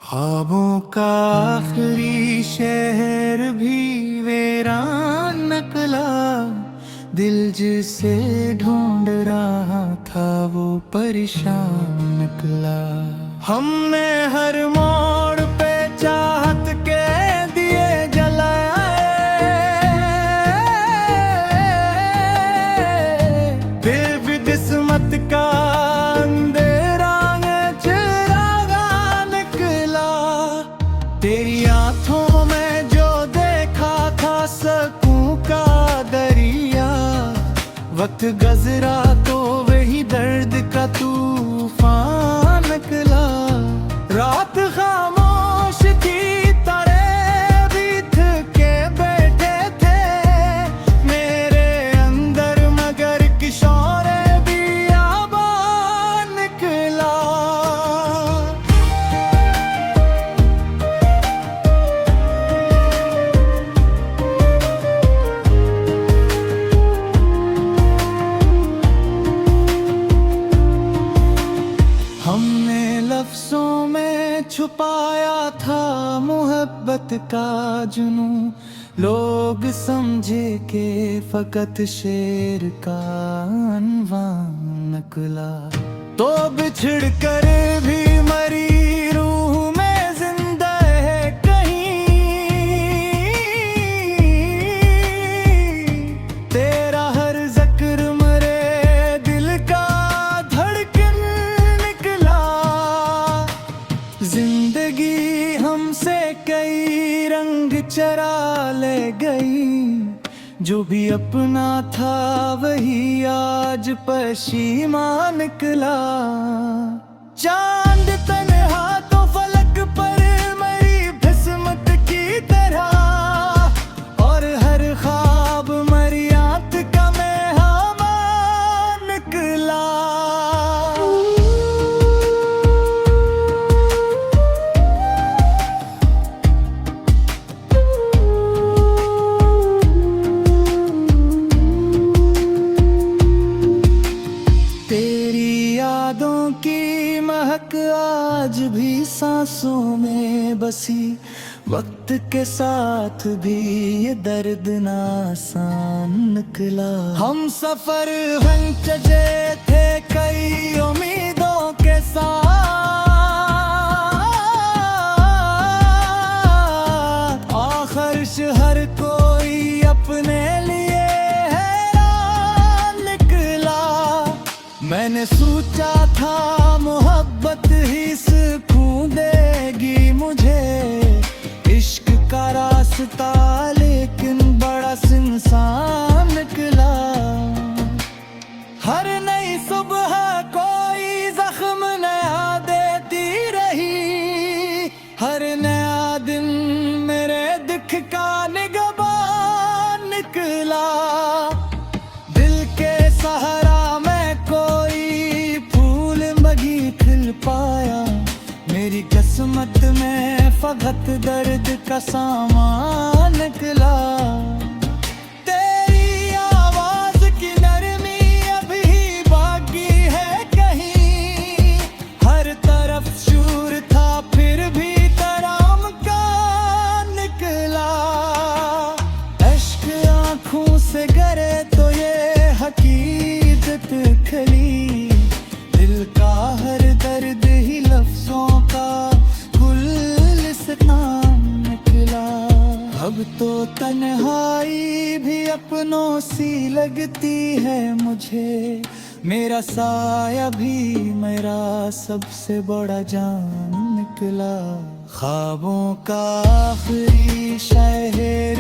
ख्वाबों का आखिरी शहर भी वीरान निकला। दिल जिसे ढूंढ रहा था वो परेशान निकला। हमने हर मोड़ पे चाहत के दिए जलाए, फिर भी किस्मत का अंधेरा में चिरागा निकला। तेरी आंखों में जो देखा था सकून का दरिया, वक्त गुजरा तो वही दर्द का तूफान निकला। रात खामोश थी, तारे भी थके बैठे थे मेरे अंदर, मगर किशोर भी आबाद निकला। हमने लफ्जों में छुपाया था मोहब्बत का जुनून, लोग समझे के फकत शेर का अनवान निकला। तो बिछड़ कर भी मरी रूह में जिंदा है कहीं, तेरा हर जिक्र मरे दिल का धड़कन निकला। जिंदगी हमसे कई रंग चरा ले गई, जो भी अपना था वही आज पशीमान निकला। चांद तन्हा तो फलक पर मरी किस्मत की तरह, और हर ख्वाब मरियात का मेहमान निकला। तेरी यादों की महक आज भी सांसों में बसी, वक्त के साथ भी ये दर्द ना आसान निकला। हम सफर हंचजे थे कई उम्मीदों के साथ, आखिर हर कोई अपने लिए हैरान निकला। मैंने सोचा था मोहब्बत ही सुकून देगी मुझे, इश्क का रास्ता लेकिन बड़ा सुनसान निकला। हर नई सुबह कोई जख्म नया देती रही, हर नया दिन मेरे दुख का निगहबान निकला। दिल के सहारा खिल पाया, मेरी किस्मत में फकत दर्द का सामान निकला। तेरी आवाज की नरमी अभी बाकी है कहीं, हर तरफ शूर था फिर भी तराम का निकला। अश्क आंखों से गिरे तो ये हकीकत खली, दिल का हर दर्द ही लफ्जों का गुलिस्तान निकला। अब तो तन्हाई भी अपनों सी लगती है मुझे, मेरा साया भी मेरा सबसे बड़ा जान निकला। ख्वाबों का आखिरी शहर